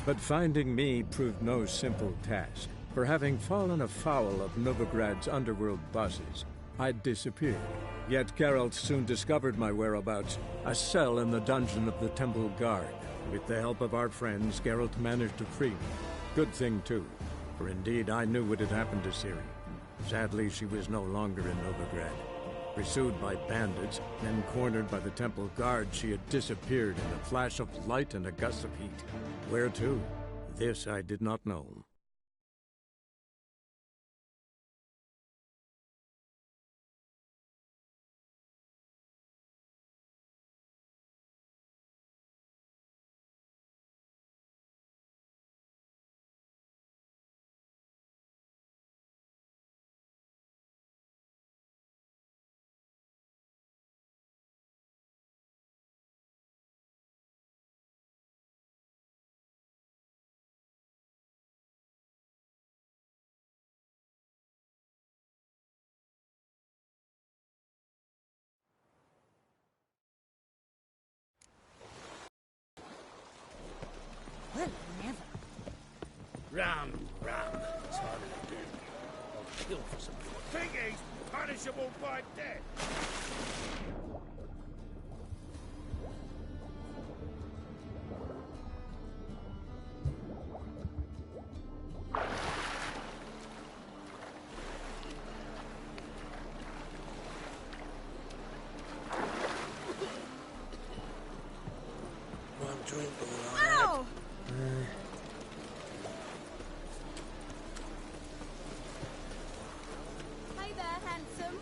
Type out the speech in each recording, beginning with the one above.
But finding me proved no simple task. For having fallen afoul of Novigrad's underworld bosses, I'd disappeared. Yet Geralt soon discovered my whereabouts, a cell in the dungeon of the Temple Guard. With the help of our friends, Geralt managed to free me. Good thing, too, for indeed I knew what had happened to Ciri. Sadly, she was no longer in Novigrad. Pursued by bandits, then cornered by the Temple Guard, she had disappeared in a flash of light and a gust of heat. Where to? This I did not know. Well, never. Ram. It's harder to do. I'll kill for some good. Think he's punishable by death. One drink, all right. Ow! Hey there, handsome.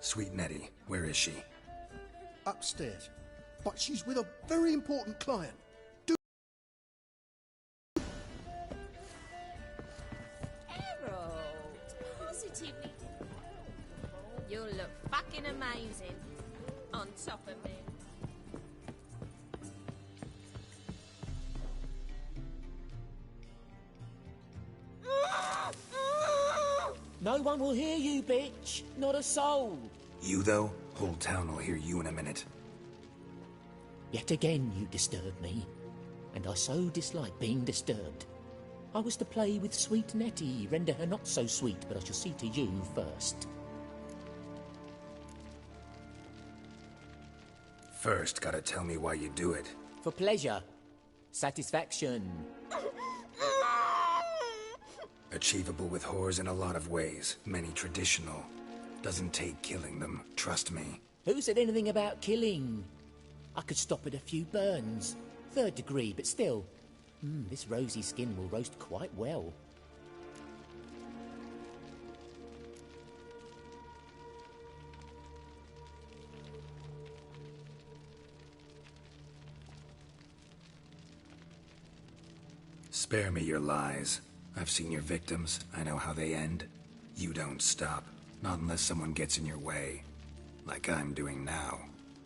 Sweet Nettie, where is she? Upstairs. But she's with a very important client. Harold, positively. You'll look fucking amazing on top of me. No one will hear you, bitch. Not a soul. You, though? Whole town will hear you in a minute. Yet again you disturb me, and I so dislike being disturbed. I was to play with sweet Nettie, render her not so sweet, but I shall see to you first. First, gotta tell me why you do it. For pleasure. Satisfaction. Achievable with whores in a lot of ways, many traditional. Doesn't take killing them, trust me. Who said anything about killing? I could stop at a few burns. 3rd degree, but still. This rosy skin will roast quite well. Spare me your lies. I've seen your victims, I know how they end. You don't stop, not unless someone gets in your way. Like I'm doing now.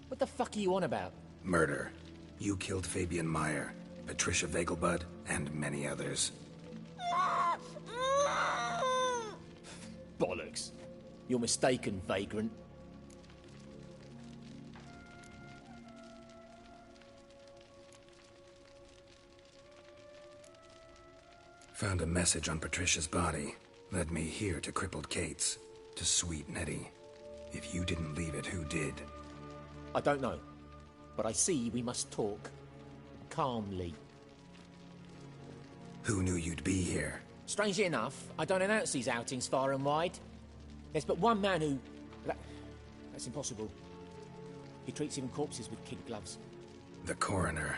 What the fuck are you on about? Murder. You killed Fabian Meyer, Patricia Vegelbud, and many others. Bollocks. You're mistaken, vagrant. Found a message on Patricia's body. Led me here to crippled Kate's. To sweet Nettie. If you didn't leave it, who did? I don't know. But I see we must talk. Calmly. Who knew you'd be here? Strangely enough, I don't announce these outings far and wide. There's but one man who... That's impossible. He treats even corpses with kid gloves. The coroner.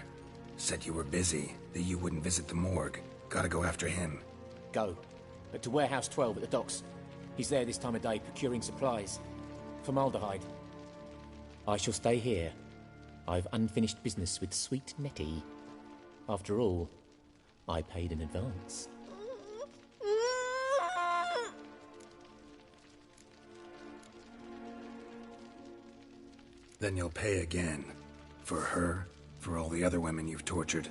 Said you were busy, that you wouldn't visit the morgue. Gotta go after him. Go. But to Warehouse 12 at the docks. He's there this time of day procuring supplies. Formaldehyde. I shall stay here. I've unfinished business with sweet Nettie. After all, I paid in advance. Then you'll pay again. For her, for all the other women you've tortured.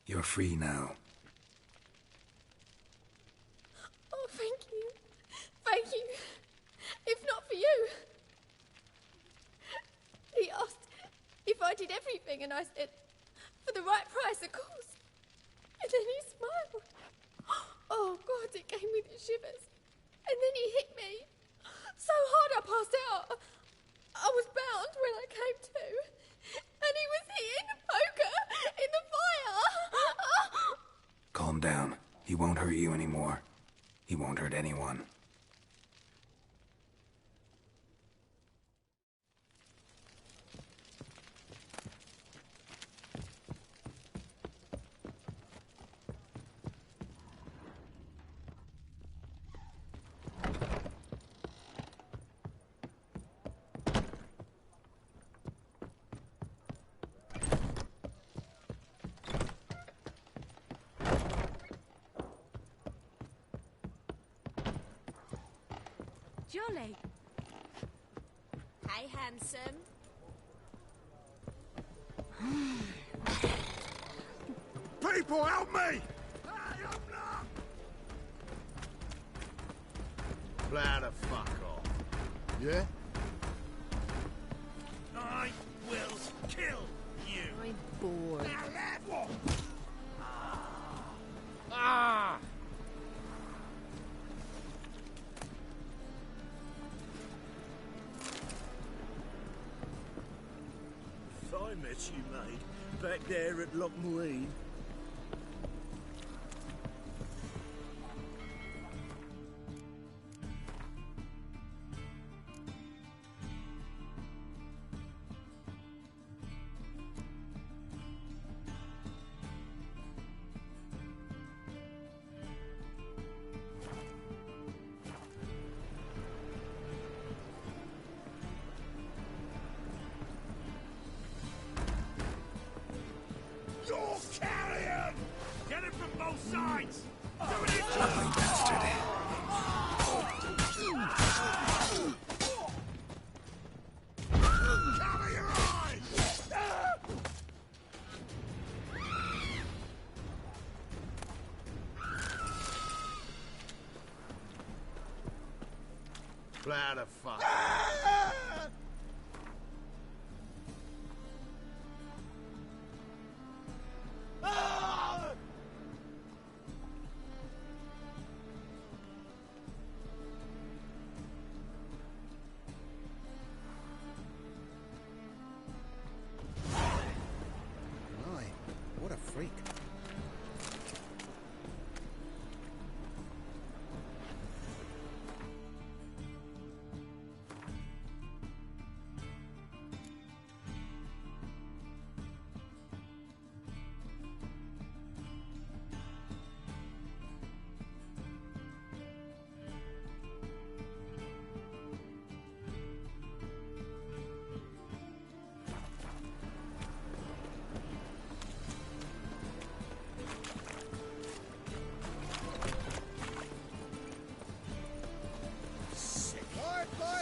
You're free now. Oh, thank you. Thank you. If not for you. He asked if I did everything, and I said, for the right price, of course. And then he smiled. Oh, God, it gave me the shivers. And then he hit me. So hard I passed out. I was bound when I came to. And he was hitting the poker in the fire. Calm down. He won't hurt you anymore. He won't hurt anyone. Jolly. Hey, handsome. People, help me! Hey, I'm not! Plow the fuck off. Yeah? I will kill you! I'm bored. Now let one! Ah! If I met you, mate, back there at Lochmarine. You're carrion! Get it from both sides! Do it in Ugly bastard. Cover your eyes! Plow the fuck. My, what a freak.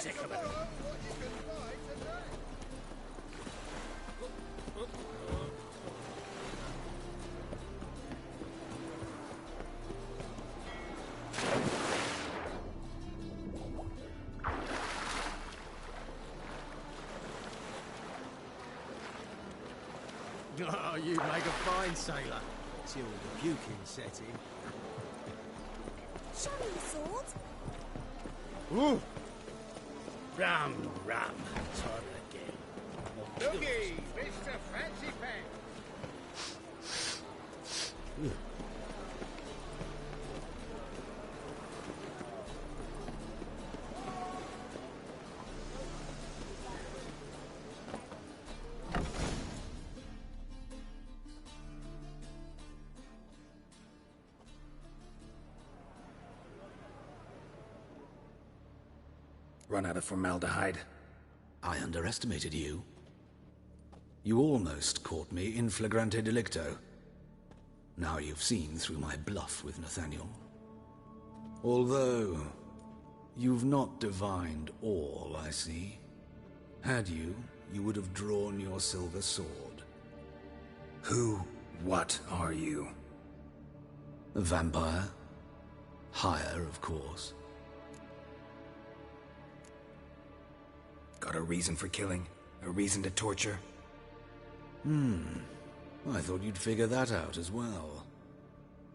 Sick of it. Oh, you'd make a fine sailor. Till the puking set in. Show me the sword. Ooh. Rum, rum. Time again. Looky, Mr. Fancy Pants. Run out of formaldehyde? I underestimated you. You almost caught me in flagrante delicto. Now you've seen through my bluff with Nathaniel. Although, you've not divined all, I see. Had you, you would have drawn your silver sword. What are you? A vampire. Higher, of course. Got a reason for killing? A reason to torture? I thought you'd figure that out as well.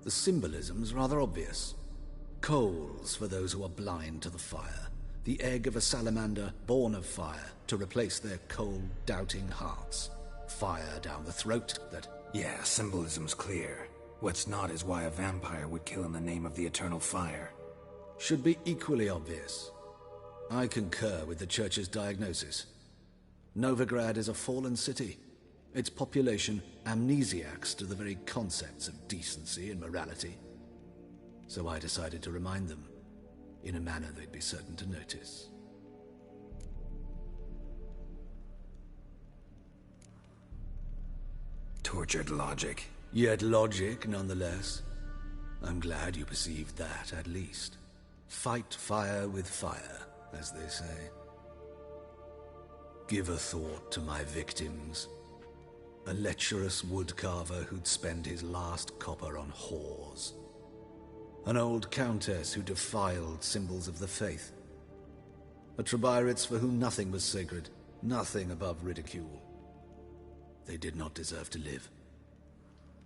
The symbolism's rather obvious. Coals for those who are blind to the fire. The egg of a salamander born of fire to replace their cold, doubting hearts. Fire down the throat that... Yeah, symbolism's clear. What's not is why a vampire would kill in the name of the eternal fire. Should be equally obvious. I concur with the Church's diagnosis. Novigrad is a fallen city. Its population amnesiacs to the very concepts of decency and morality. So I decided to remind them, in a manner they'd be certain to notice. Tortured logic. Yet logic, nonetheless. I'm glad you perceived that, at least. Fight fire with fire, as they say. Give a thought to my victims. A lecherous woodcarver who'd spend his last copper on whores. An old countess who defiled symbols of the faith. A Trebyrites for whom nothing was sacred, nothing above ridicule. They did not deserve to live.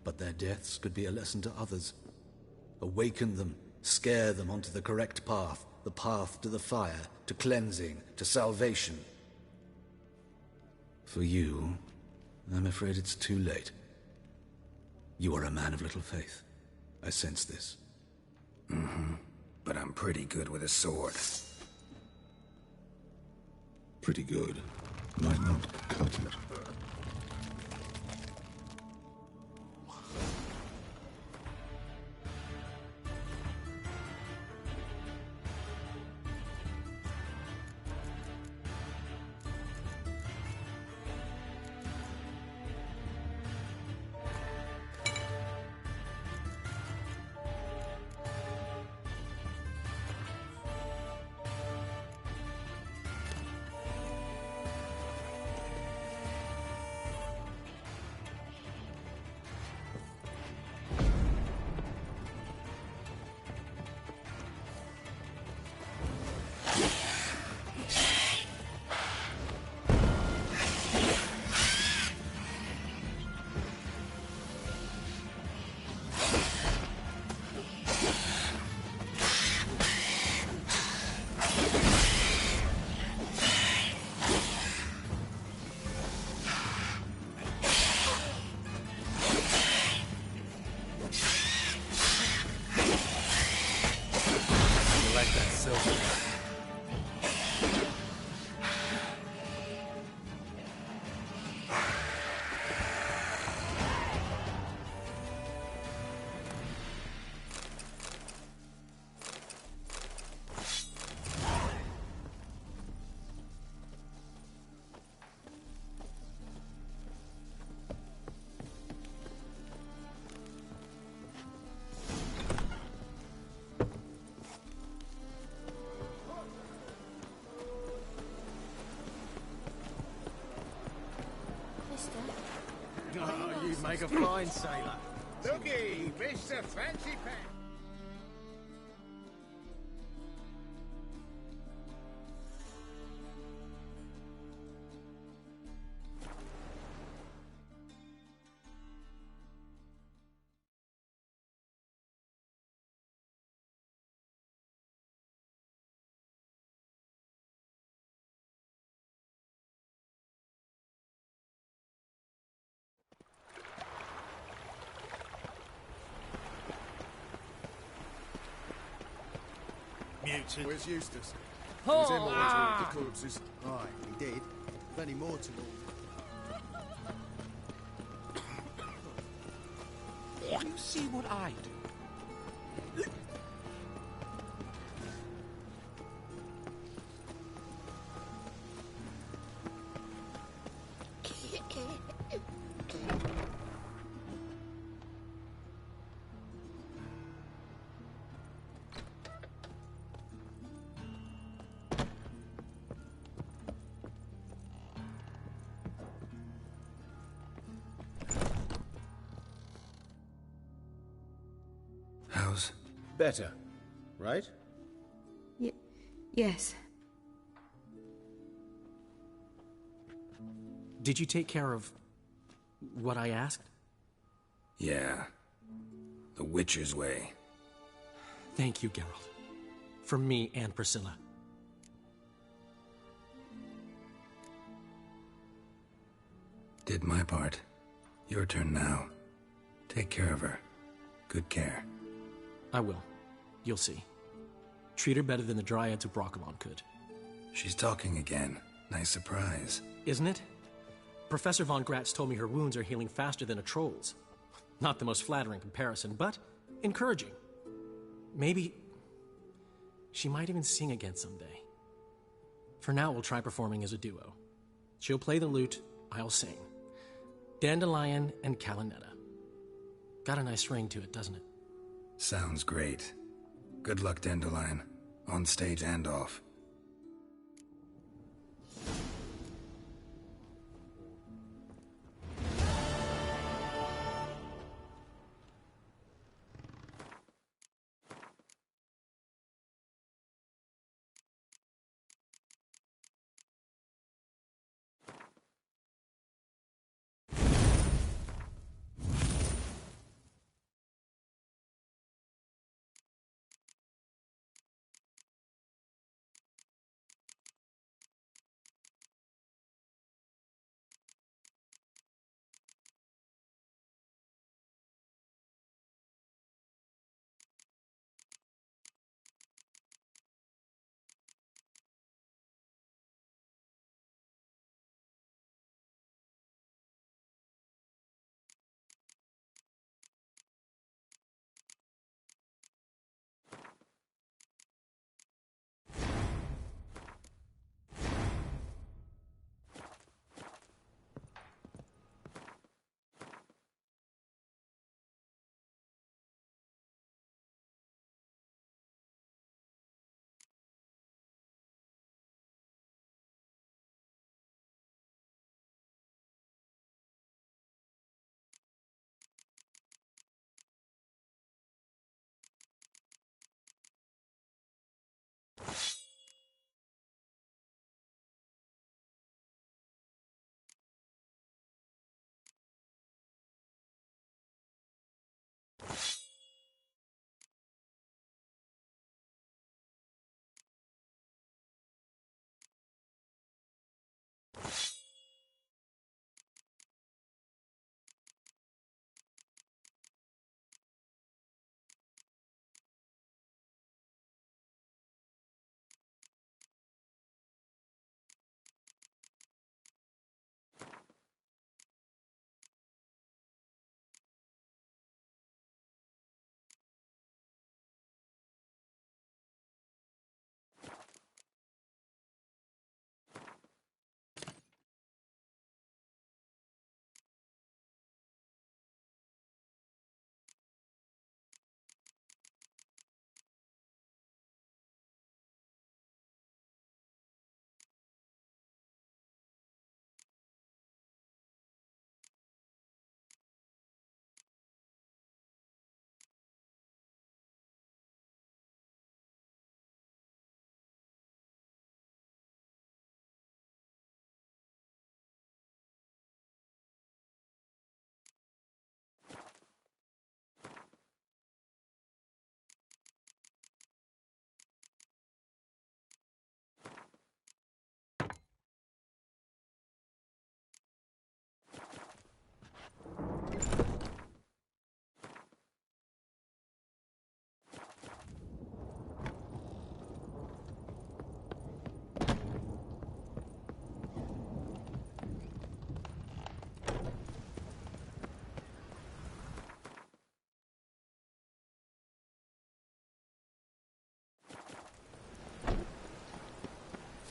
But their deaths could be a lesson to others. Awaken them, scare them onto the correct path, the path to the fire, to cleansing, to salvation. For you, I'm afraid it's too late. You are a man of little faith. I sense this. But I'm pretty good with a sword. Pretty good. Might not cut it. Oh, you'd make a fine sailor. Looky, Mr. Fancy Pants. Mutant. Where's Eustace? Oh, He's immortal with the corpses. Aye, he did. Plenty more to all. You see what I do? Better, right? Yes. Did you take care of what I asked? Yeah. The Witcher's way. Thank you, Geralt. For me and Priscilla. Did my part. Your turn now. Take care of her. Good care. I will. You'll see. Treat her better than the Dryads of Brokilon could. She's talking again. Nice surprise. Isn't it? Professor von Gratz told me her wounds are healing faster than a troll's. Not the most flattering comparison, but encouraging. Maybe she might even sing again someday. For now, we'll try performing as a duo. She'll play the lute, I'll sing. Dandelion and Calinetta. Got a nice ring to it, doesn't it? Sounds great. Good luck, Dandelion. On stage and off.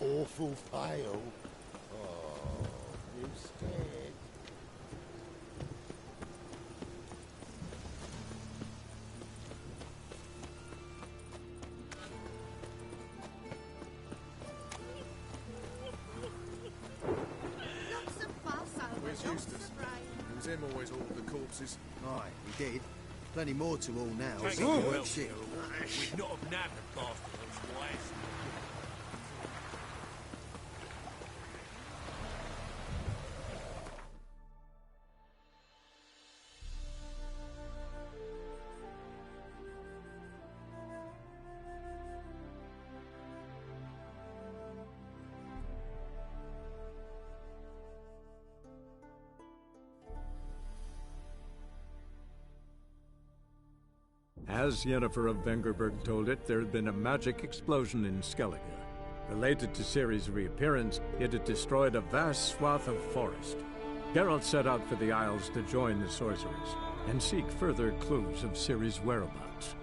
Awful pale. Oh, you scared? Where's Eustace? It was him always ordered the corpses. Aye, he did. Plenty more to all now. Take so it you well, shit. we'd not have nabbed the bastard otherwise. As Yennefer of Vengerberg told it, there had been a magic explosion in Skellige. Related to Ciri's reappearance, it had destroyed a vast swath of forest. Geralt set out for the Isles to join the sorcerers, and seek further clues of Ciri's whereabouts.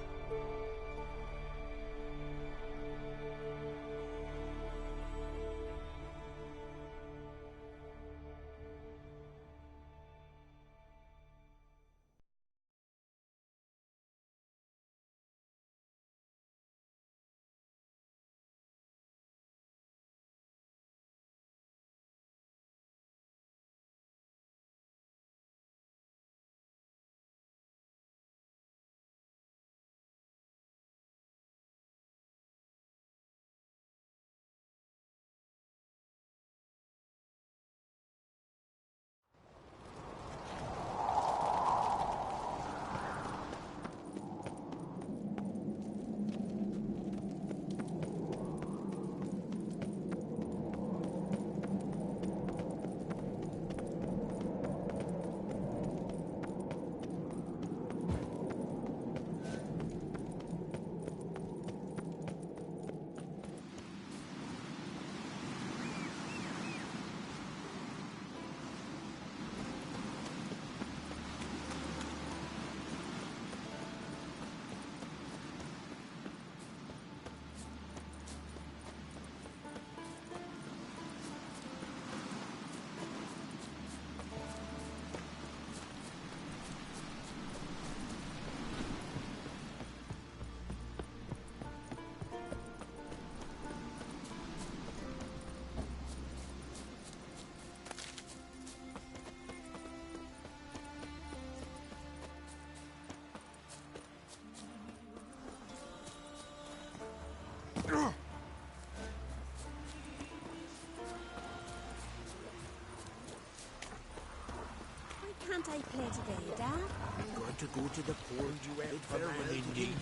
Can't I play today, Dad? I'm going to go to the port you went for an Indian.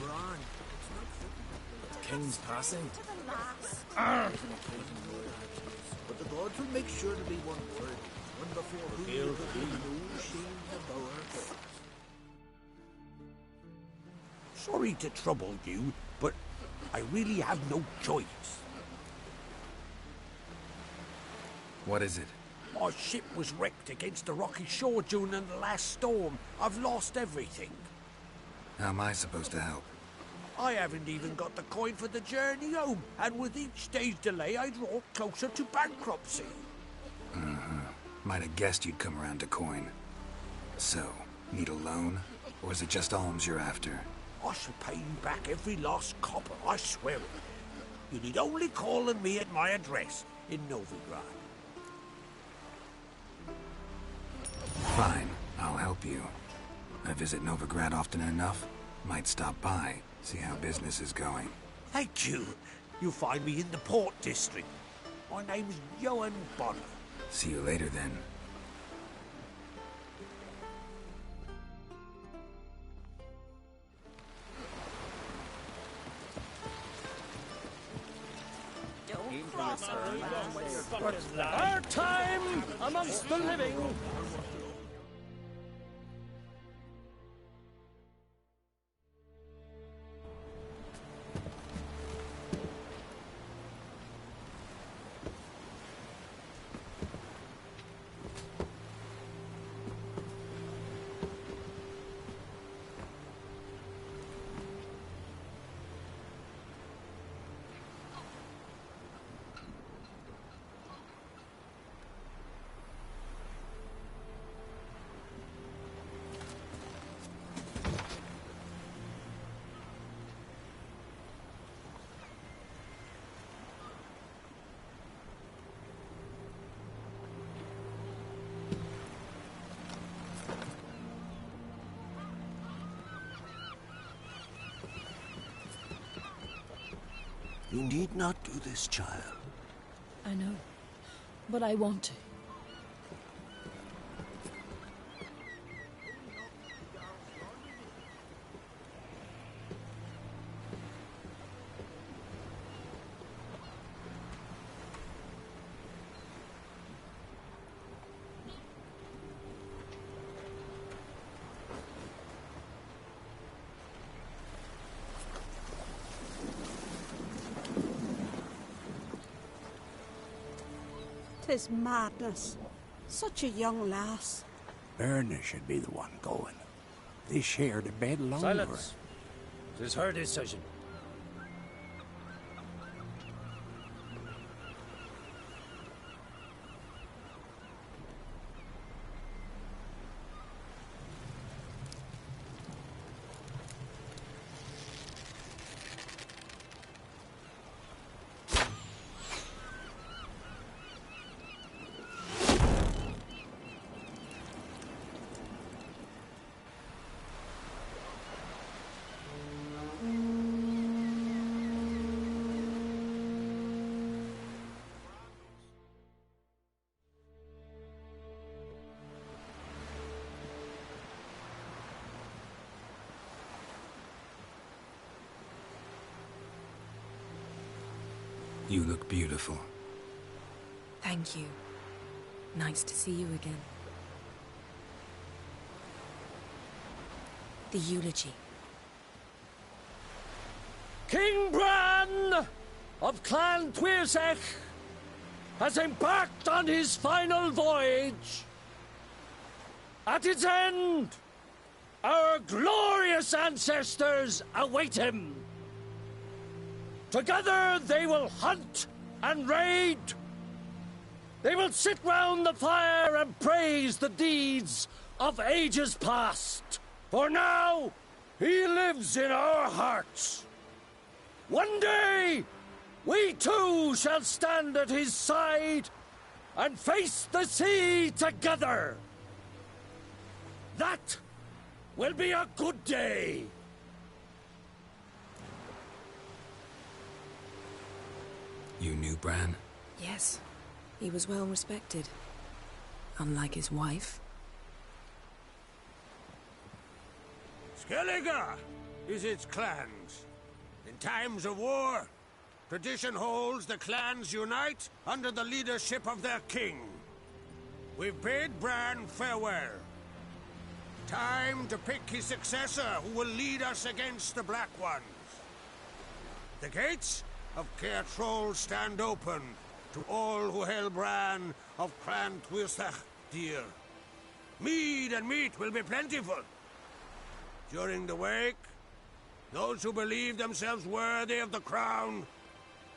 The king's passing. To the last. But the gods will make sure to be one word. One before who will be no shame about. Sorry to trouble you, but I really have no choice. What is it? My ship was wrecked against the rocky shore during the last storm. I've lost everything. How am I supposed to help? I haven't even got the coin for the journey home, and with each day's delay, I draw closer to bankruptcy. Might have guessed you'd come around to coin. So, need a loan? Or is it just alms you're after? I shall pay you back every last copper, I swear it. You need only call on me at my address in Novigrad. Fine, I'll help you. I visit Novigrad often enough. Might stop by, see how business is going. Thank you. You'll find me in the Port District. My name's Johan Bonner. See you later then. Don't cross her. Our time amongst the living. You need not do this, child. I know, but I want to. Tis madness. Such a young lass. Erna should be the one going. They shared a bed longer. Silence. It is her decision. You look beautiful. Thank you. Nice to see you again. The eulogy. King Bran of Clan Tuirsech has embarked on his final voyage. At its end, our glorious ancestors await him. Together they will hunt and raid. They will sit round the fire and praise the deeds of ages past. For now, he lives in our hearts. One day, we too shall stand at his side and face the sea together. That will be a good day. You knew Bran? Yes. He was well respected. Unlike his wife. Skellige is its clans. In times of war, tradition holds the clans unite under the leadership of their king. We've bade Bran farewell. Time to pick his successor who will lead us against the Black Ones. The gates of Caer Troll stand open to all who hail Bran of Clan Tuirsech dear. Mead and meat will be plentiful. During the wake, those who believe themselves worthy of the crown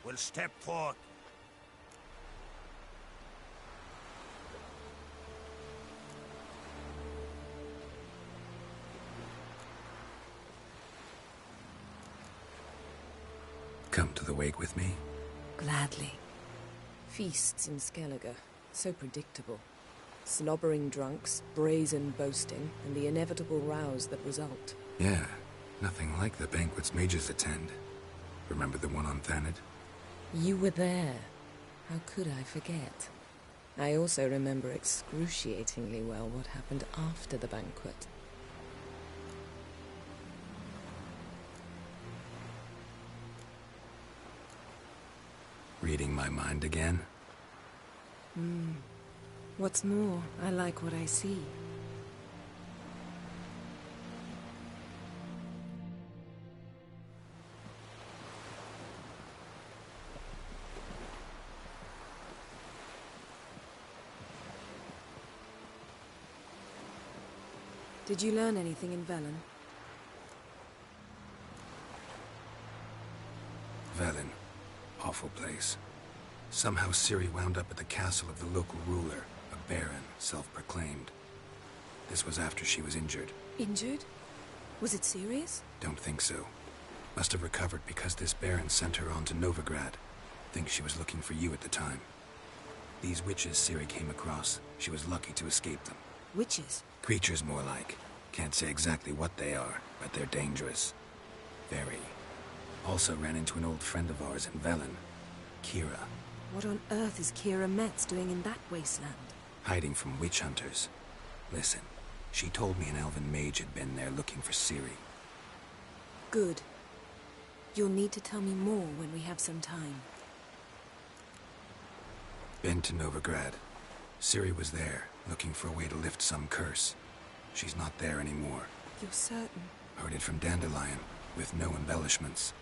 will step forth. Come to the wake with me? Gladly. Feasts in Skellige, so predictable. Slobbering drunks, brazen boasting, and the inevitable rows that result. Yeah, nothing like the banquets mages attend. Remember the one on Thanedd? You were there. How could I forget? I also remember excruciatingly well what happened after the banquet. Reading my mind again? What's more, I like what I see. Did you learn anything in Velen? Velen. Awful place. Somehow Ciri wound up at the castle of the local ruler, a baron, self-proclaimed. This was after she was injured. Injured? Was it serious? Don't think so. Must have recovered because this baron sent her on to Novigrad. Think she was looking for you at the time. These witches Ciri came across, she was lucky to escape them. Witches? Creatures more like. Can't say exactly what they are, but they're dangerous. Very. Also ran into an old friend of ours in Velen, Kira, What on earth is Kira Metz doing in that wasteland? hiding from witch hunters. Listen, she told me an elven mage had been there looking for Ciri. Good. You'll need to tell me more when we have some time. Been to Novigrad. Ciri was there, looking for a way to lift some curse. She's not there anymore. You're certain? Heard it from Dandelion, with no embellishments.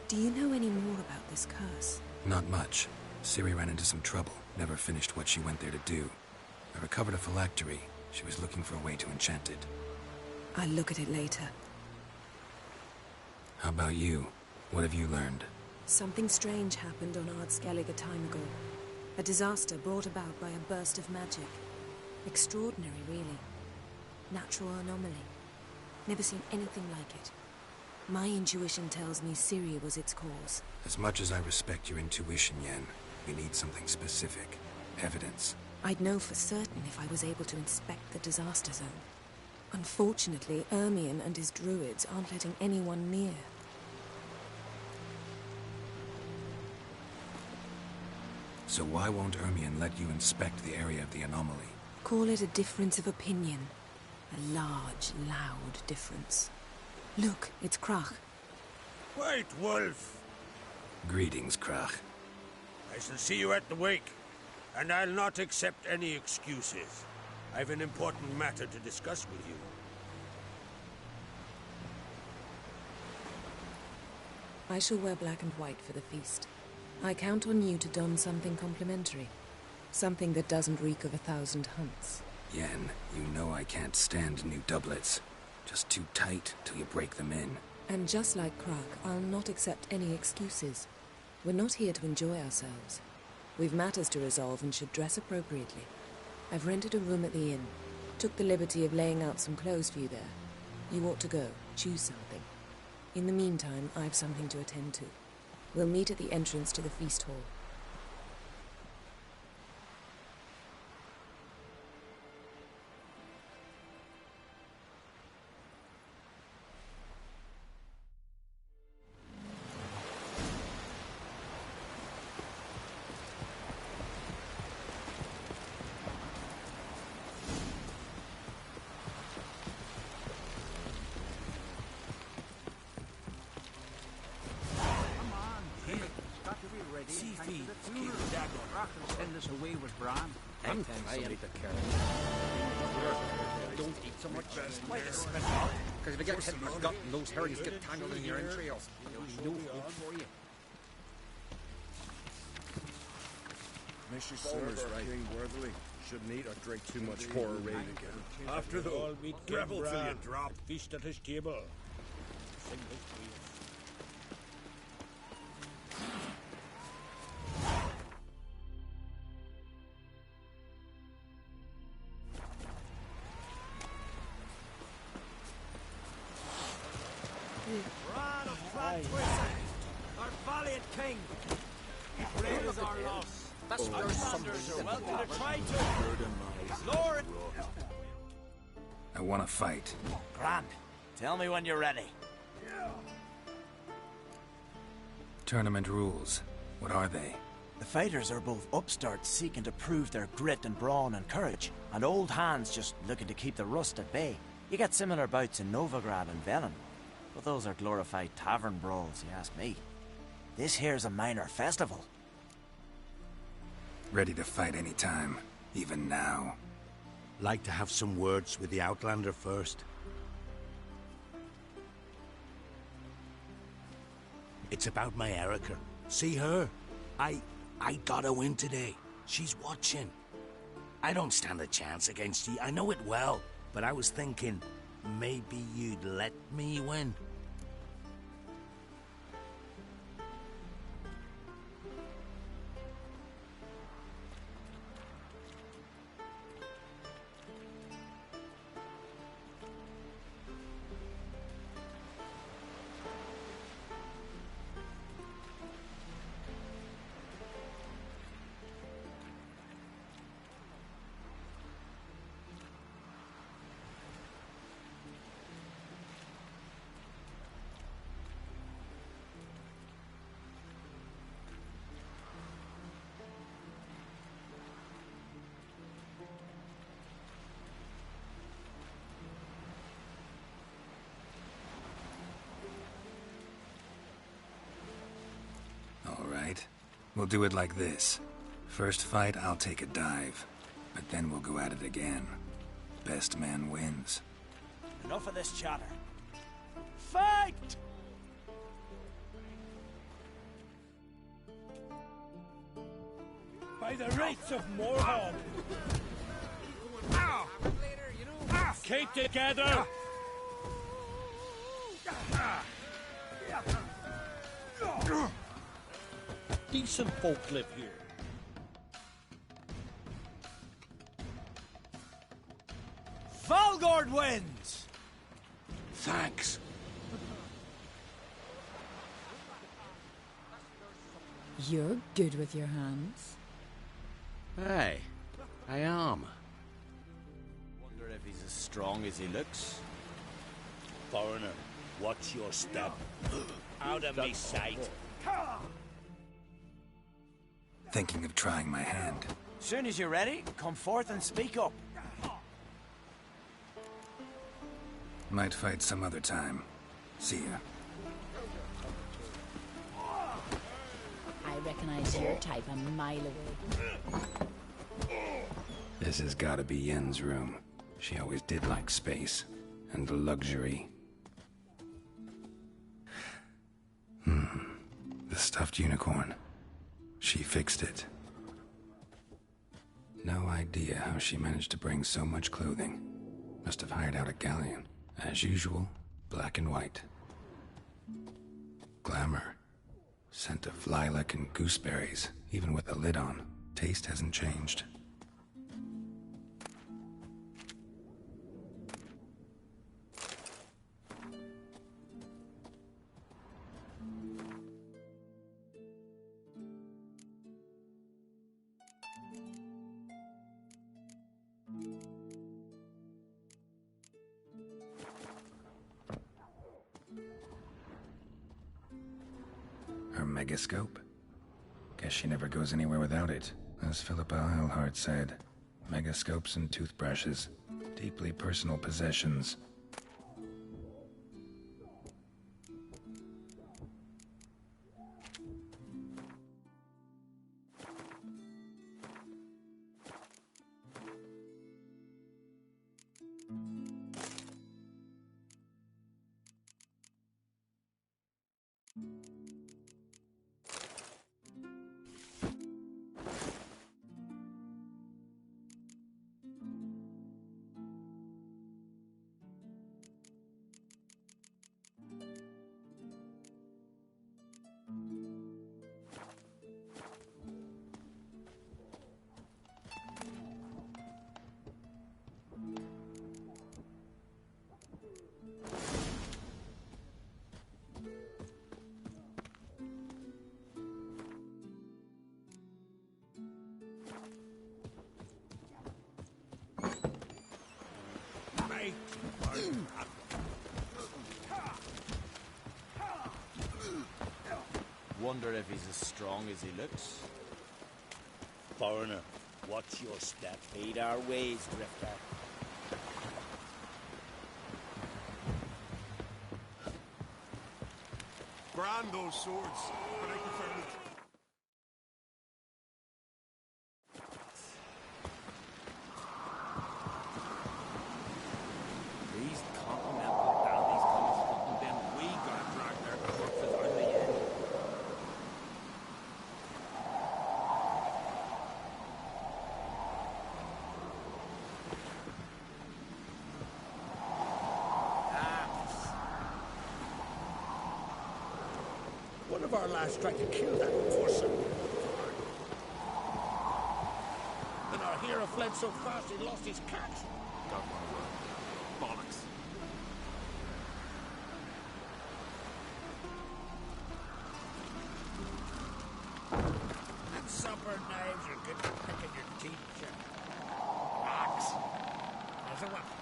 Do you know any more about this curse? Not much. Ciri ran into some trouble, never finished what she went there to do. I recovered a phylactery. She was looking for a way to enchant it. I'll look at it later. How about you? What have you learned? Something strange happened on Ardskellig a time ago. A disaster brought about by a burst of magic. Extraordinary, really. Natural anomaly. Never seen anything like it. My intuition tells me Ciri was its cause. As much as I respect your intuition, Yen, we need something specific. Evidence. I'd know for certain if I was able to inspect the disaster zone. Unfortunately, Ermion and his druids aren't letting anyone near. So why won't Ermion let you inspect the area of the anomaly? Call it a difference of opinion. A large, loud difference. Look, it's Krach. White Wolf! Greetings, Krach. I shall see you at the wake, and I'll not accept any excuses. I've an important matter to discuss with you. I shall wear black and white for the feast. I count on you to don something complimentary. Something that doesn't reek of 1,000 hunts. Yen, you know I can't stand new doublets. Just too tight till you break them in. And just like Krach, I'll not accept any excuses. We're not here to enjoy ourselves. We've matters to resolve and should dress appropriately. I've rented a room at the inn. Took the liberty of laying out some clothes for you there. You ought to go. Choose something. In the meantime, I've something to attend to. We'll meet at the entrance to the feast hall. Send us away with Bran. I'm trying to carry. Don't eat so much. Why the spit out? Because if you get hit in the gut and those herrings get tangled in your entrails, no hope for you. Mrs. Summers right. King worthily. Shouldn't eat or drink too much horror raid again. After the all meat gravel till you drop. Feast at his table. Sing his praise. Bran of Clan Twist, our valiant king. Great is our loss. Our thunders are welcome to try to. Lord. I want to fight. Grand. Tell me when you're ready. Tournament rules. What are they? The fighters are both upstarts seeking to prove their grit and brawn and courage, and old hands just looking to keep the rust at bay. You get similar bouts in Novigrad and Velen, but those are glorified tavern brawls, you ask me. This here's a minor festival. Ready to fight any time, even now. Like to have some words with the Outlander first. It's about my Erica. See her? I gotta win today. She's watching. I don't stand a chance against you. I know it well. But I was thinking, maybe you'd let me win. right? We'll do it like this. First fight, I'll take a dive. But then we'll go at it again. Best man wins. Enough of this chatter. Fight! By the rights of Morhaug! Keep together! Decent folk live here. Valgord wins! Thanks. You're good with your hands. Hey, I am. Wonder if he's as strong as he looks. Foreigner, watch your step. Out of me sight. Thinking of trying my hand. Soon as you're ready, come forth and speak up. Might fight some other time. See ya. I recognize your type a mile away. This has gotta be Yen's room. She always did like space. And luxury. The stuffed unicorn. She fixed it. No idea how she managed to bring so much clothing. Must have hired out a galleon. As usual, black and white. Glamour. Scent of lilac and gooseberries, even with the lid on. Taste hasn't changed. Her megascope? Guess she never goes anywhere without it. As Philippa Eilhart said, megascopes and toothbrushes, deeply personal possessions. Wonder if he's as strong as he looks. Foreigner, watch your step. Heed our ways, Drifter. Grand those swords, but I prefer them. These continental dandies come from them. We gotta drag their corpses out of the end. One of our lads tried to kill that enforcer. And our hero fled so fast he lost his cat. Don't want to work. Bollocks. And supper knives are good for picking your teeth, sir. Axe. There's a weapon.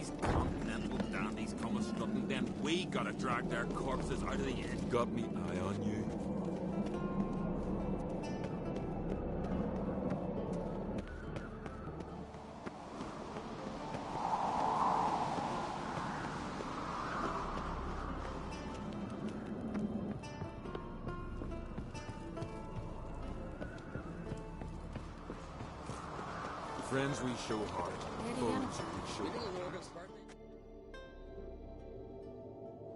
these continental dandies come a-strutting, then we gotta drag their corpses out of the inn. Got me eye on you. Friends we show heart, foes we show.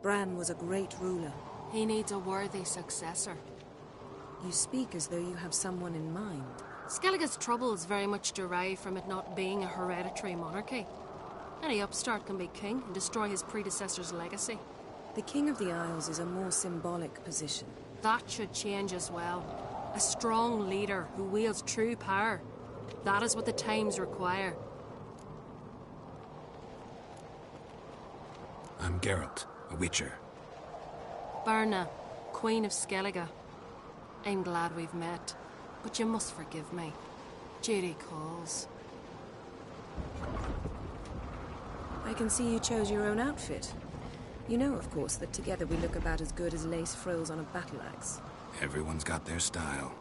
Bran was a great ruler. He needs a worthy successor. You speak as though you have someone in mind. Skellige's troubles very much derive from it not being a hereditary monarchy. Any upstart can be king and destroy his predecessor's legacy. The King of the Isles is a more symbolic position. That should change as well. A strong leader who wields true power. That is what the times require. I'm Geralt, a Witcher. Birna, Queen of Skellige. I'm glad we've met, but you must forgive me. Duty calls. I can see you chose your own outfit. You know, of course, that together we look about as good as lace frills on a battle axe. Everyone's got their style.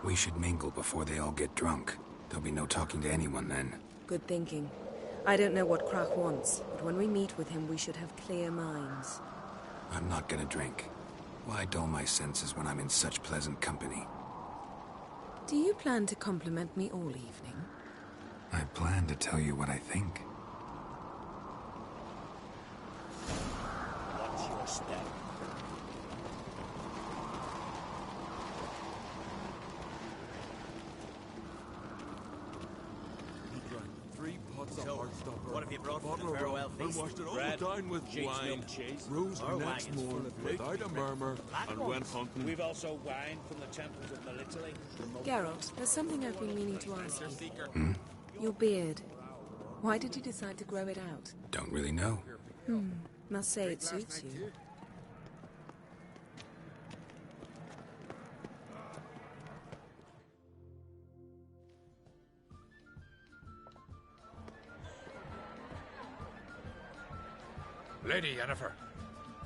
We should mingle before they all get drunk. There'll be no talking to anyone then. Good thinking. I don't know what Crach wants, but when we meet with him, we should have clear minds. I'm not gonna drink. Why dull my senses when I'm in such pleasant company? Do you plan to compliment me all evening? I plan to tell you what I think. Watch your step. What have you brought for the farewell feast? Washed it all Bread, down with cheese, wine. milk, cheese. Rose Our next wagons full morning of pig, without a murmur black and ones. went hunting. We've also wine from the temples of Melitele. Geralt, there's something I've been meaning to ask you. Your beard. Why did you decide to grow it out? Don't really know. Must say it suits you. Lady Yennefer.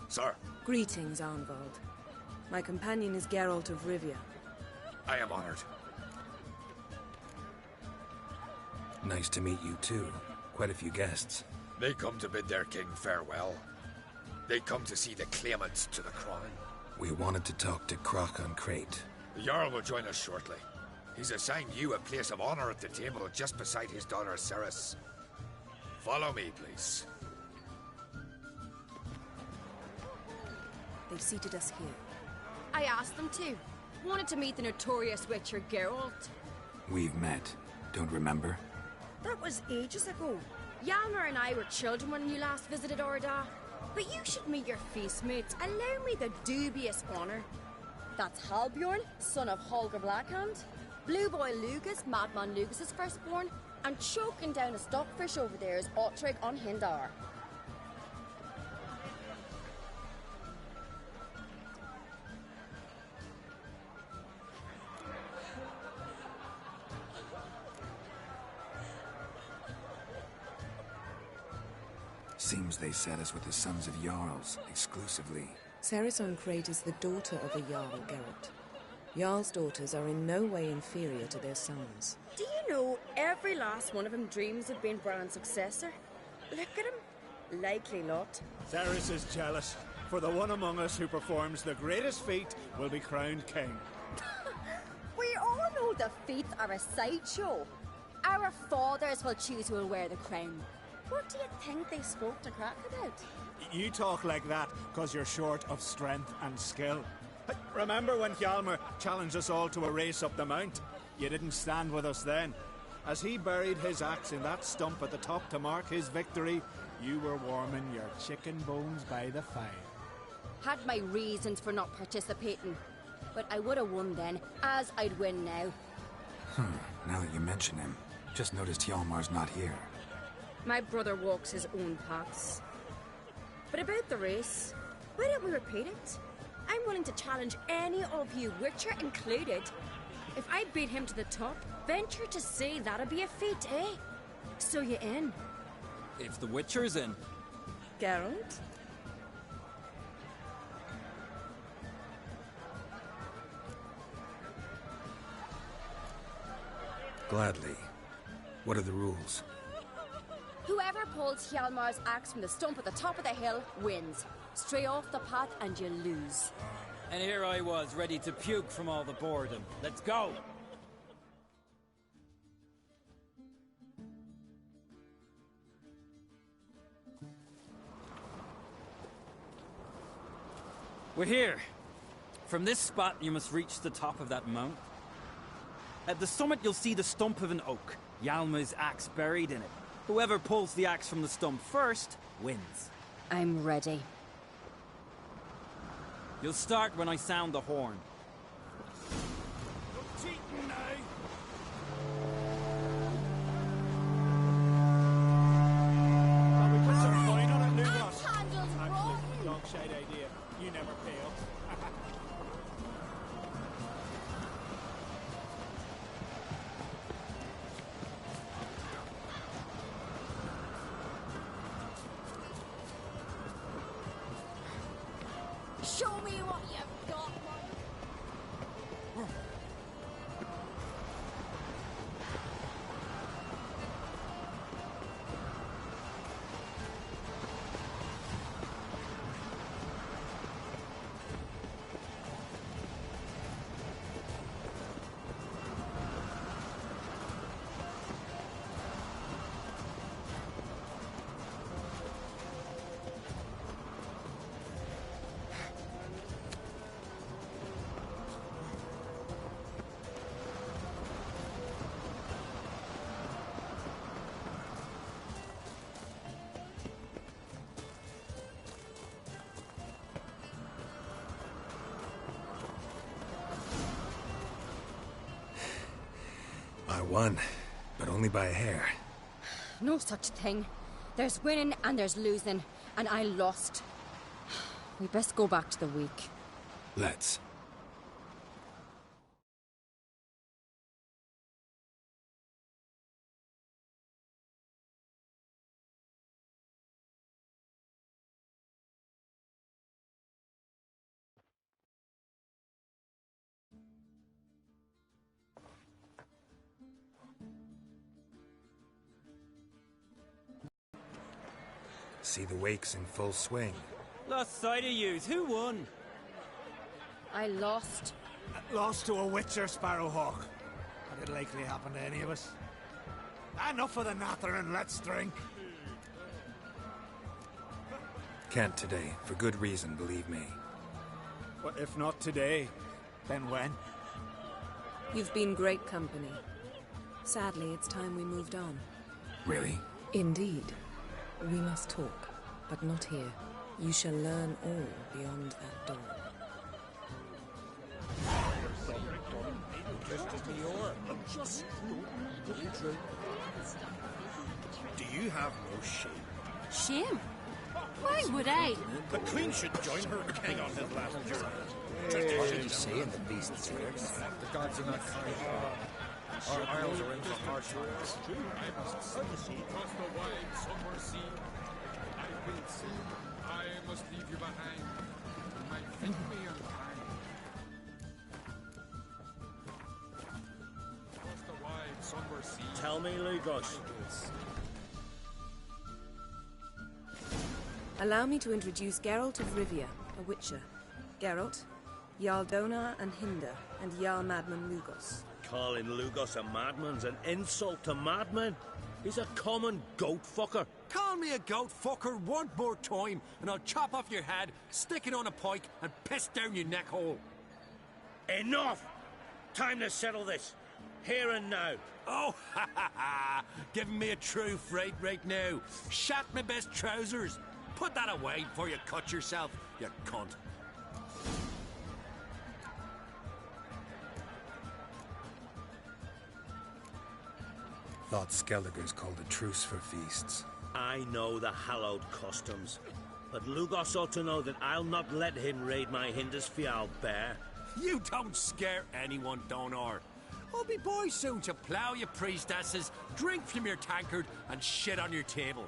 Sir. Greetings, Arnvald. My companion is Geralt of Rivia. I am honored. Nice to meet you too. Quite a few guests. They come to bid their king farewell. They come to see the claimants to the crown. We wanted to talk to Crach an Crate. The Jarl will join us shortly. He's assigned you a place of honor at the table just beside his daughter Cerys. Follow me, please. They've seated us here. I asked them to. Wanted to meet the notorious Witcher Geralt. We've met. Don't remember? That was ages ago. Hjalmar and I were children when you last visited Orda. But you should meet your feast mates. Allow me the dubious honor. That's Halbjorn, son of Holger Blackhand. Blue Boy Lugas, Madman Lugas' firstborn. And choking down a stockfish over there is Ottrig on Hindar. Seems they set us with the sons of Jarls, exclusively. Cerys an Crate is the daughter of a Jarl, Geralt. Jarl's daughters are in no way inferior to their sons. Do you know every last one of them dreams of being Bran's successor? Look at him. Likely lot. Cerys is jealous, for the one among us who performs the greatest feat will be crowned king. We all know the feats are a sideshow. Our fathers will choose who will wear the crown. What do you think they spoke to Crach about? You talk like that because you're short of strength and skill. Remember when Hjalmar challenged us all to a race up the mount? You didn't stand with us then. As he buried his axe in that stump at the top to mark his victory, you were warming your chicken bones by the fire. Had my reasons for not participating. But I would have won then, as I'd win now. Now that you mention him, just noticed Hjalmar's not here. My brother walks his own paths. But about the race, why don't we repeat it? I'm willing to challenge any of you, Witcher included. If I beat him to the top, venture to say that'd be a feat, eh? So you in? If the Witcher's in. Geralt? Gladly. What are the rules? Whoever pulls Hjalmar's axe from the stump at the top of the hill wins. Stray off the path and you lose. And here I was, ready to puke from all the boredom. Let's go! We're here. From this spot, you must reach the top of that mount. At the summit, you'll see the stump of an oak. Hjalmar's axe buried in it. Whoever pulls the axe from the stump first, wins. I'm ready. You'll start when I sound the horn. Can we put some coin on it, Lugos? Actually, dog shite idea. You never fail. Show me what you've got, I won, but only by a hair. No such thing. There's winning and there's losing, and I lost. We best go back to the week. Let's. See the wakes in full swing. Lost sight of yous. Who won? I lost. Lost to a Witcher, Sparrowhawk. But it'll likely happen to any of us. Enough of the nattering, let's drink. Can't today, for good reason, believe me. Well, if not today, then when? You've been great company. Sadly, it's time we moved on. Really? Indeed. We must talk, but not here. You shall learn all beyond that door. Do you have no shame? Shame? Why would I? The Queen should join her king on his last journey. What did you say in the beast's ears? The gods are not kind. Our isles are in for harsh times. I must see across the wide summer sea. I will soon. I must leave you behind. My feet may unkind. Across the wide summer sea. Tell me, Lugos. Allow me to introduce Geralt of Rivia, a Witcher. Geralt, Jarl Donar and Hinder, and Jarl Madman Lugos. Calling Lugos a madman's an insult to madmen. He's a common goat fucker. Call me a goat fucker one more time, and I'll chop off your head, stick it on a pike, and piss down your neck hole. Enough! Time to settle this. Here and now. Oh, ha ha ha! Giving me a true fright right now. Shat my best trousers. Put that away before you cut yourself, you cunt. Thought Skelliger's called a truce for feasts. I know the hallowed customs, but Lugos ought to know that I'll not let him raid my Hinders Fial bear. You don't scare anyone, Donar. I'll be by soon to plough your priestesses, drink from your tankard, and shit on your table.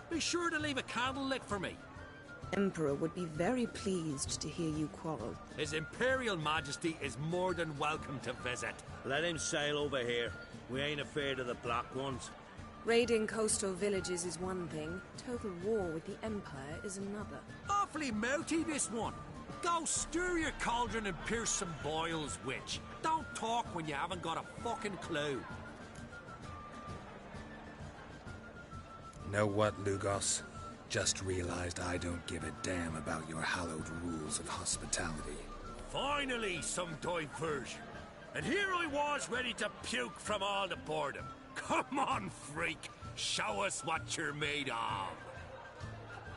Be sure to leave a candle lit for me. Emperor would be very pleased to hear you quarrel. His Imperial Majesty is more than welcome to visit. Let him sail over here. We ain't afraid of the Black Ones. Raiding coastal villages is one thing. Total war with the Empire is another. Awfully mouthy, this one. Go stir your cauldron and pierce some boils, witch. Don't talk when you haven't got a fucking clue. Know what, Lugos? Just realized I don't give a damn about your hallowed rules of hospitality. Finally, some diversion. And here I was ready to puke from all the boredom. Come on, freak. Show us what you're made of.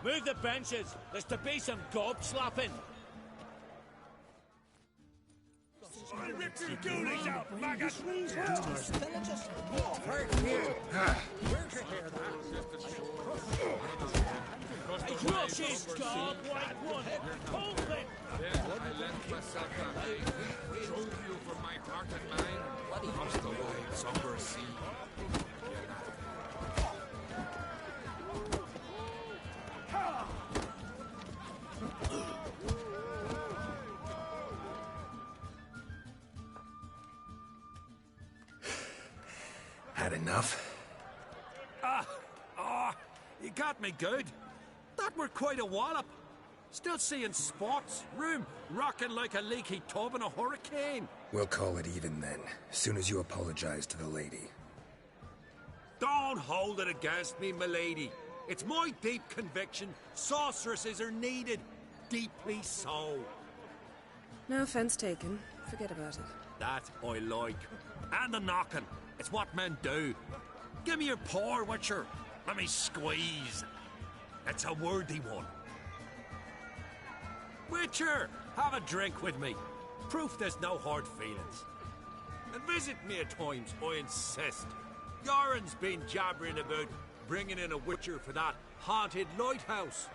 Move the benches. There's to be some gob slapping. I rip your goonies out, maggot! Where'd you hear that? Crush his gob like one. Open! Then I lent myself behind, drove you from my heart and mind, across the wide, somber sea. Had enough? You got me good. That were quite a wallop. Still seeing spots, room rocking like a leaky tub in a hurricane. We'll call it even then, soon as you apologize to the lady. Don't hold it against me, milady. It's my deep conviction sorceresses are needed. Deeply so. No offense taken. Forget about it. That I like. And the knocking. It's what men do. Give me your paw, Witcher. Let me squeeze. It's a worthy one. Witcher, have a drink with me. Proof there's no hard feelings. And visit me at times, I insist. Yoren's been jabbering about bringing in a Witcher for that haunted lighthouse.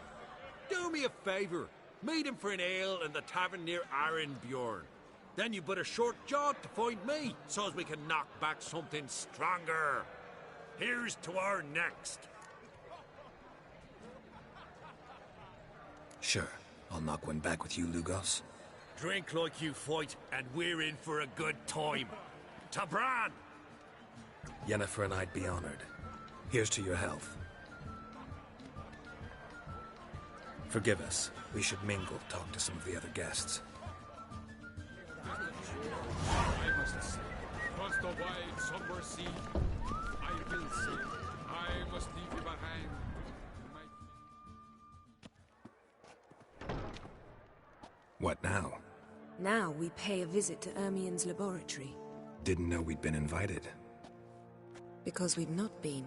Do me a favour. Meet him for an ale in the tavern near Arenbjorn. Then you but a short jaunt to find me, so as we can knock back something stronger. Here's to our next. Sure, I'll knock one back with you, Lugos. Drink like you fight, and we're in for a good time. To Bran! Yennefer and I'd be honored. Here's to your health. Forgive us. We should mingle, talk to some of the other guests. I must sail across the wide, somber sea. I will sail. I must leave you behind. What now? Now we pay a visit to Ermien's laboratory. Didn't know we'd been invited. Because we've not been.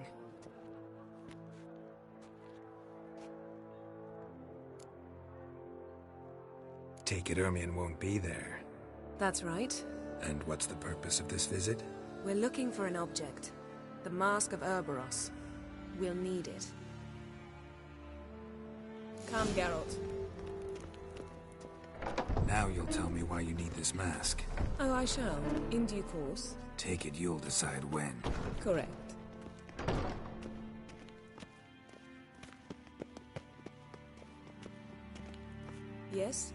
Take it Ermien won't be there. That's right. And what's the purpose of this visit? We're looking for an object. The Mask of Urboros. We'll need it. Come, Geralt. Now you'll tell me why you need this mask. Oh, I shall. In due course. Take it you'll decide when. Correct. Yes?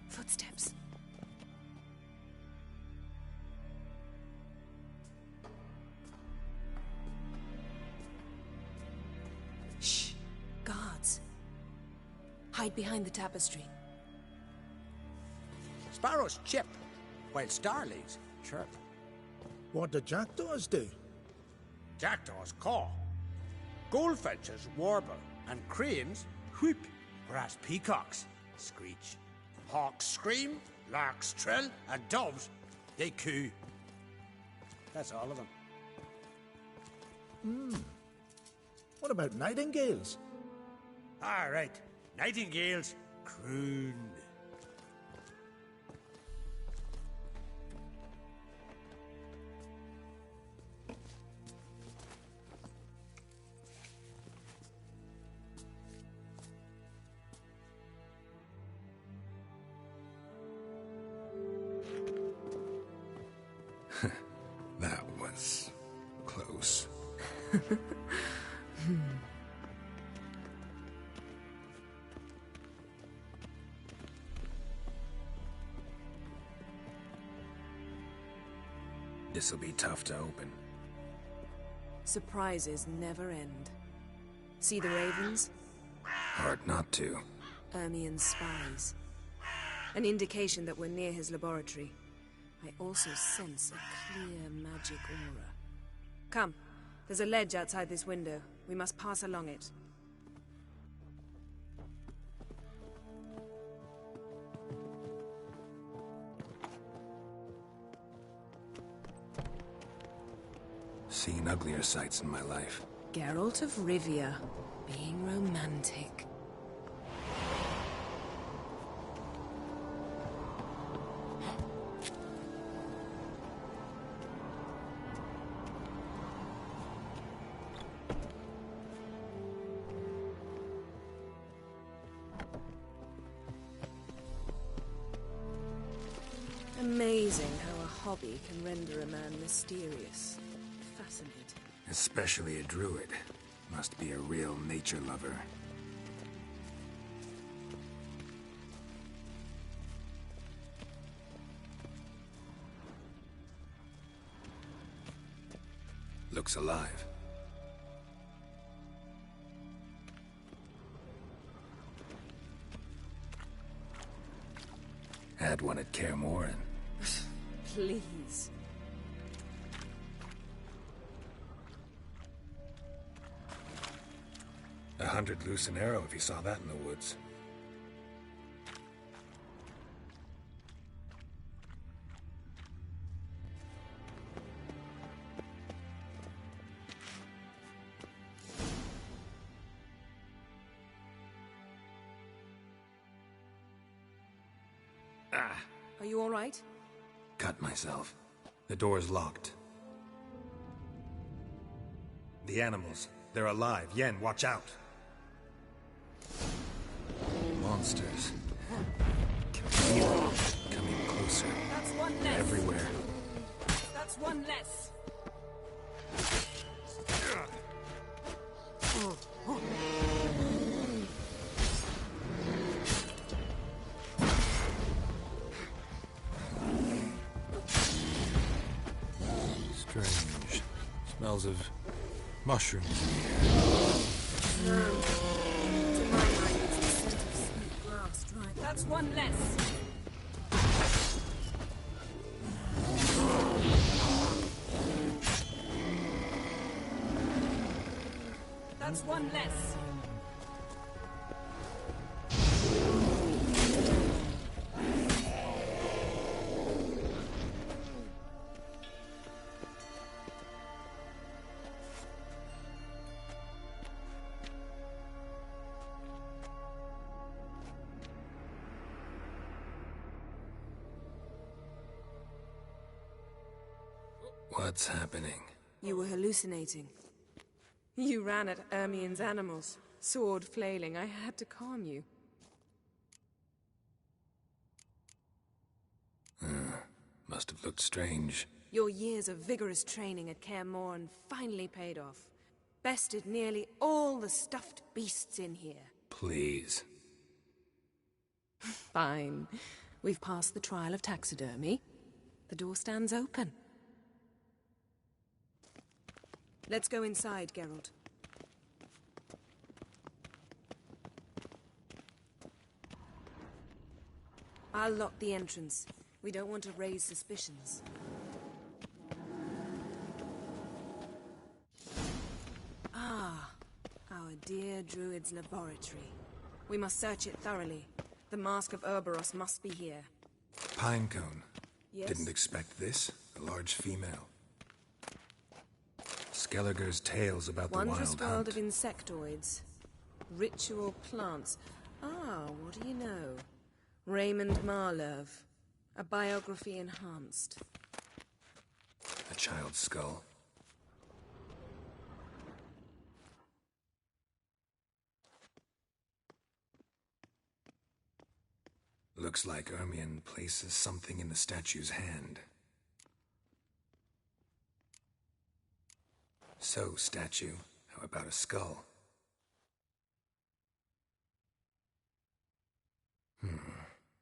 Footsteps. Shh. Guards. Hide behind the tapestry. Sparrows chip, while starlings chirp. What do jackdaws do? Jackdaws caw. Goldfinches warble, and cranes whoop, whereas peacocks screech. Hawks scream, larks trill, and doves, they coo. That's all of them. What about nightingales? All right, nightingales croon. That was close. This'll be tough to open. Surprises never end. See the ravens? Hard not to. Ermien's spies. An indication that we're near his laboratory. I also sense a clear magic aura. Come, there's a ledge outside this window. We must pass along it. Seen uglier sights in my life. Geralt of Rivia, being romantic. Amazing how a hobby can render a man mysterious. Fascinating. Especially a druid. Must be a real nature lover. Looks alive. Had one at Kaer Morhen. Please. $100 loose an arrow if you saw that in the woods. Are you all right? Cut myself. The door's locked. The animals. They're alive. Yen, watch out. Monsters. Coming closer. That's one less. Everywhere. That's one less. Strange. Smells of mushrooms in the air. To my mind, it's the scent of sweet grass dried. That's one less. That's one less. What's happening? You were hallucinating. You ran at Ermien's animals, sword flailing. I had to calm you. Must have looked strange. Your years of vigorous training at Kaer Morhen finally paid off. Bested nearly all the stuffed beasts in here. Please. Fine. We've passed the trial of taxidermy. The door stands open. Let's go inside, Geralt. I'll lock the entrance. We don't want to raise suspicions. Ah, our dear Druid's laboratory. We must search it thoroughly. The Mask of Urboros must be here. Pinecone. Yes? Didn't expect this. A large female. Skelliger's tales about the Wondrous wild world hunt. of insectoids. Ritual plants. Ah, what do you know? Raymond Marlove. A biography enhanced. A child's skull. Looks like Ermien places something in the statue's hand. So, statue, how about a skull?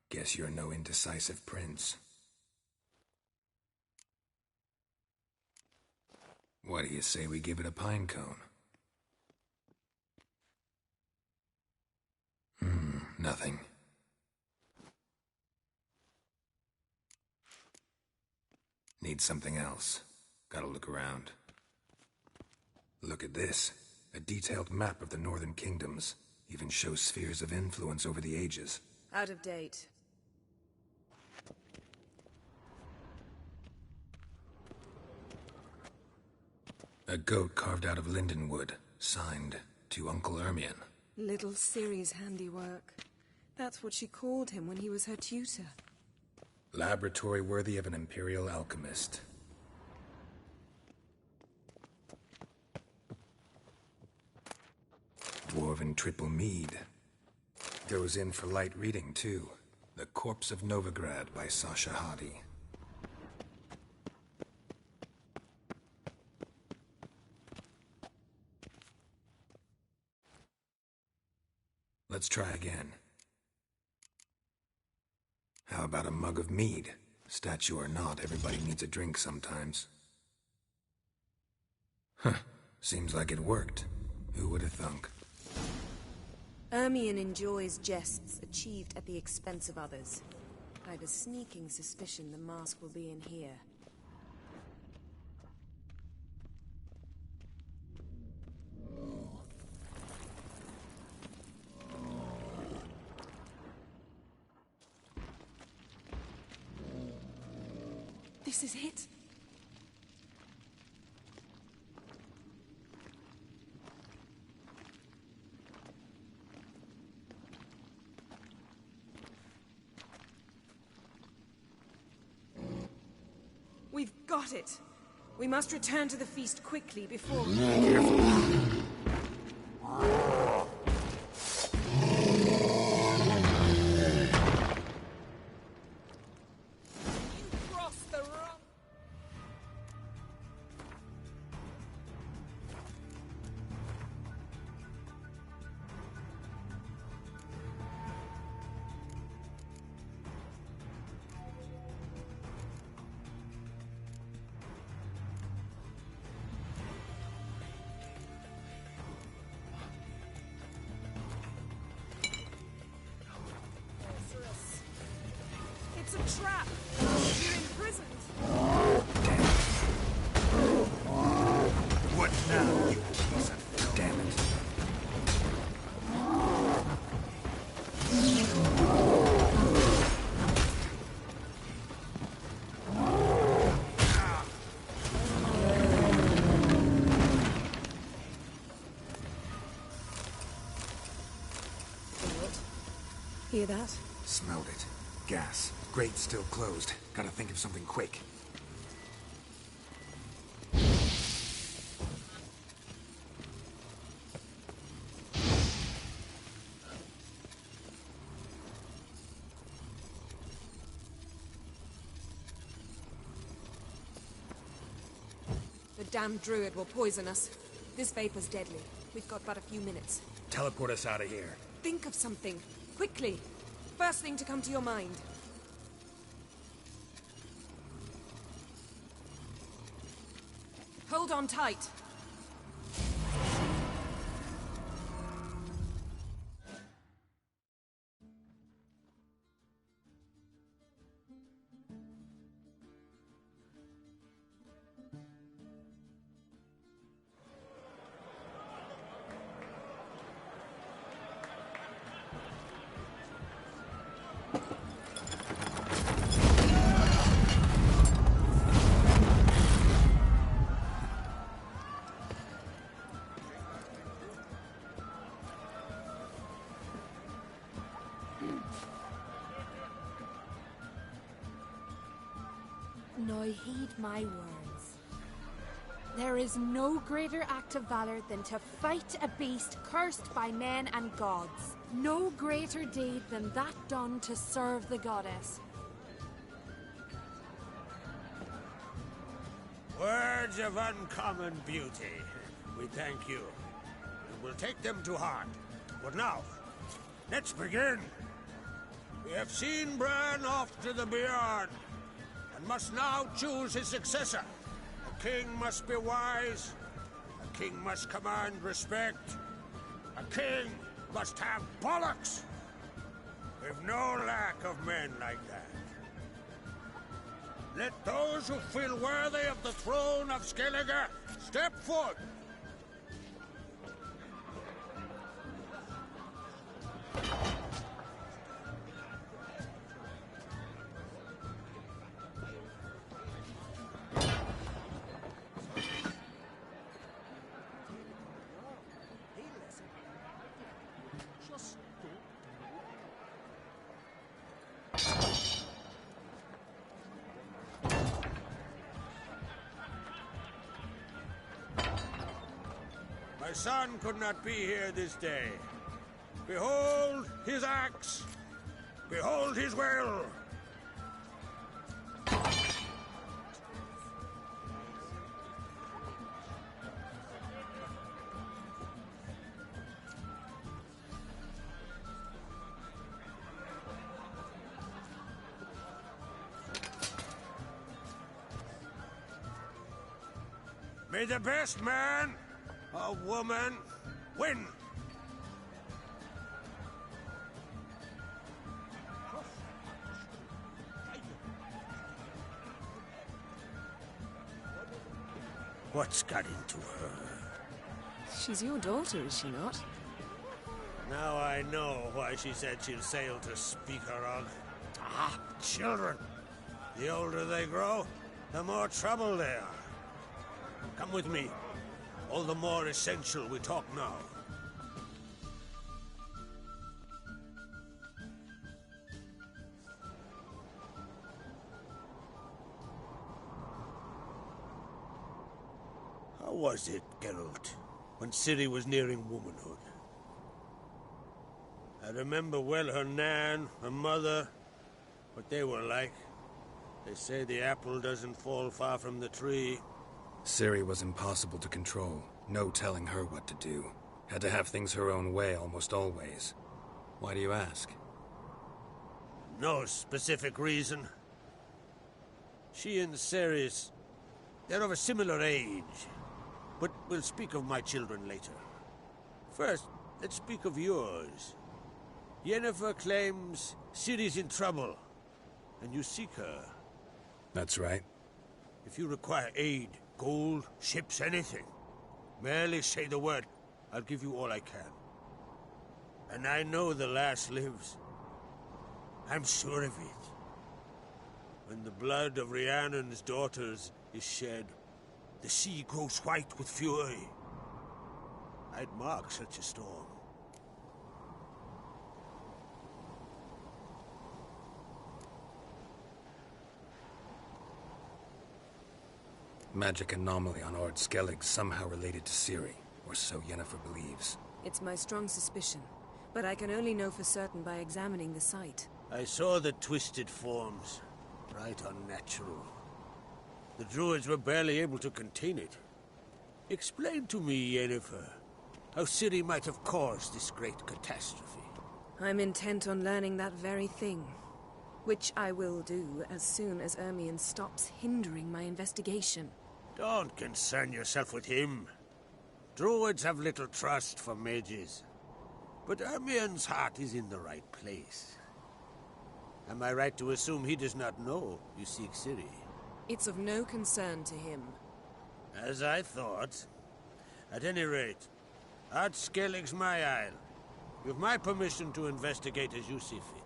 Guess you're no indecisive prince. What do you say we give it a pine cone? Nothing. Need something else. Gotta look around. Look at this. A detailed map of the Northern Kingdoms. Even shows spheres of influence over the ages. Out of date. A goat carved out of lindenwood. Signed, to Uncle Ermion. Little Ciri's handiwork. That's what she called him when he was her tutor. Laboratory worthy of an imperial alchemist. Dwarven triple mead. Goes in for light reading, too. The Corpse of Novigrad by Sasha Hadi. Let's try again. How about a mug of mead? Statue or not, everybody needs a drink sometimes. Seems like it worked. Who would have thunk? Ermion enjoys jests achieved at the expense of others. I've a sneaking suspicion the mask will be in here. This is it. We've got it. We must return to the feast quickly before... Careful. It's a trap! You're imprisoned! What now, you piece of... Damn it. Hear that? Smelled it. Gas. Grate still closed. Gotta think of something quick. The damned druid will poison us. This vapor's deadly. We've got but a few minutes. Teleport us out of here. Think of something. Quickly. First thing to come to your mind. Hold on tight. Now heed my words. There is no greater act of valor than to fight a beast cursed by men and gods. No greater deed than that done to serve the goddess. Where words of uncommon beauty. We thank you, and we'll take them to heart. But now, let's begin. We have seen Bran off to the Beyond, and must now choose his successor. A king must be wise. A king must command respect. A king must have bollocks. We've no lack of men like that. Let those who feel worthy of the throne of Skellige step forth. My son could not be here this day. Behold his axe. Behold his will. May the best man or woman win. What's got into her? She's your daughter, is she not? Now I know why she said she'll sail to Speakerog. Ah, children. The older they grow, the more trouble they are. Come with me. All the more essential we talk now. How was it, Geralt, when Ciri was nearing womanhood? I remember well her nan, her mother, what they were like. They say the apple doesn't fall far from the tree. Ciri was impossible to control. No telling her what to do. Had to have things her own way almost always. Why do you ask? No specific reason. She and Ceres, they're of a similar age. But we'll speak of my children later. First, let's speak of yours. Yennefer claims Ciri's in trouble, and you seek her. That's right. If you require aid, gold, ships, anything, merely say the word. I'll give you all I can. And I know the lass lives. I'm sure of it. When the blood of Rhiannon's daughters is shed, the sea grows white with fury. I'd mark such a storm. Magic anomaly on Ord Skellig somehow related to Ciri, or so Yennefer believes. It's my strong suspicion, but I can only know for certain by examining the site. I saw the twisted forms. Right unnatural. The druids were barely able to contain it. Explain to me, Yennefer, how Ciri might have caused this great catastrophe. I'm intent on learning that very thing, which I will do as soon as Ermion stops hindering my investigation. Don't concern yourself with him. Druids have little trust for mages. But Ermion's heart is in the right place. Am I right to assume he does not know you seek Ciri? It's of no concern to him. As I thought. At any rate, Ard Skellig's my isle. You have my permission to investigate as you see fit.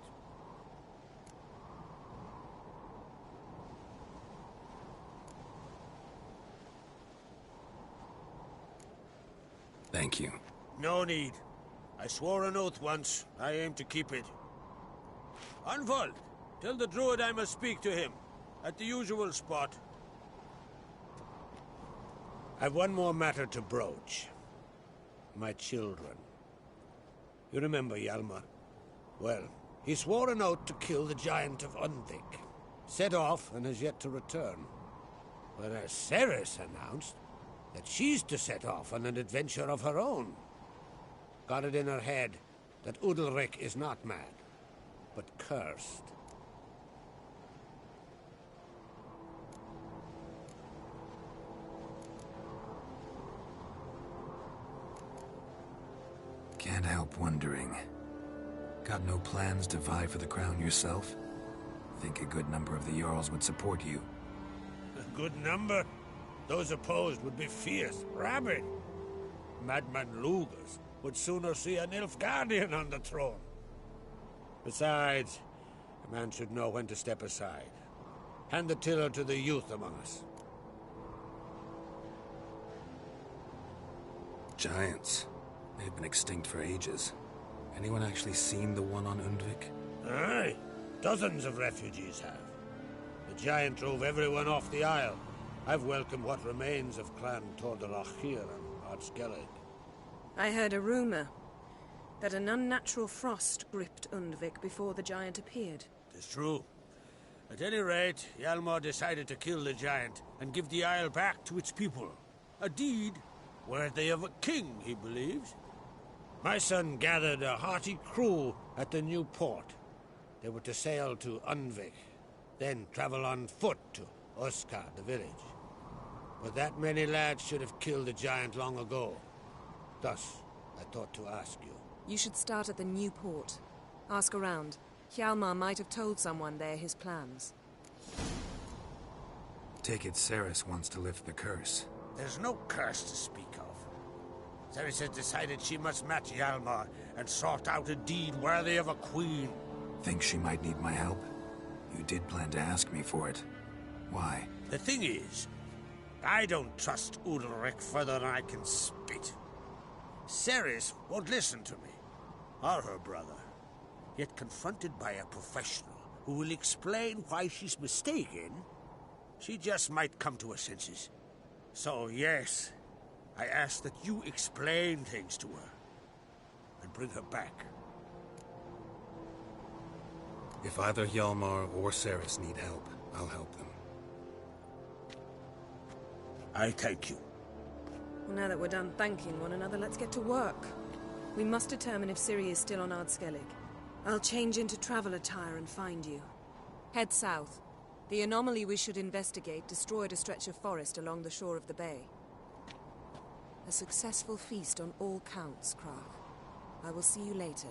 Thank you. No need. I swore an oath once. I aim to keep it. Anvald, tell the druid I must speak to him. At the usual spot. I've one more matter to broach. My children. You remember Hjalmar? Well, he swore an oath to kill the Giant of Undvik. Set off and has yet to return. whereas Ceres announced that she's to set off on an adventure of her own. Got it in her head that Udalric is not mad, but cursed. Can't help wondering. Got no plans to vie for the crown yourself? Think a good number of the Jarls would support you. A good number? Those opposed would be fierce, rabid. Madman Lugas would sooner see an Nilfgaardian on the throne. Besides, a man should know when to step aside. Hand the tiller to the youth among us. Giants. They've been extinct for ages. Anyone actually seen the one on Undvik? Aye. Dozens of refugees have. The giant drove everyone off the Isle. I've welcomed what remains of Clan Tordorachir and Ardskellig. I heard a rumor that an unnatural frost gripped Undvik before the giant appeared. It's true. At any rate, Hjalmar decided to kill the giant and give the Isle back to its people. A deed worthy of a king, he believes. My son gathered a hearty crew at the new port. They were to sail to Undvik, then travel on foot to Oskar, the village. But that many lads should have killed the giant long ago. Thus, I thought to ask you. You should start at the new port. Ask around. Hjalmar might have told someone there his plans. Take it Ceres wants to lift the curse. There's no curse to speak of. Ceres has decided she must match Hjalmar and sort out a deed worthy of a queen. Think she might need my help? You did plan to ask me for it. Why? The thing is, I don't trust Udalric further than I can spit. Ceres won't listen to me, or her brother. Yet confronted by a professional who will explain why she's mistaken, she just might come to her senses. So yes, I ask that you explain things to her and bring her back. If either Hjalmar or Ceres need help, I'll help them. I thank you. Well, now that we're done thanking one another, let's get to work. We must determine if Ciri is still on Ardskellig. I'll change into travel attire and find you. Head south. The anomaly we should investigate destroyed a stretch of forest along the shore of the bay. A successful feast on all counts, Krach. I will see you later.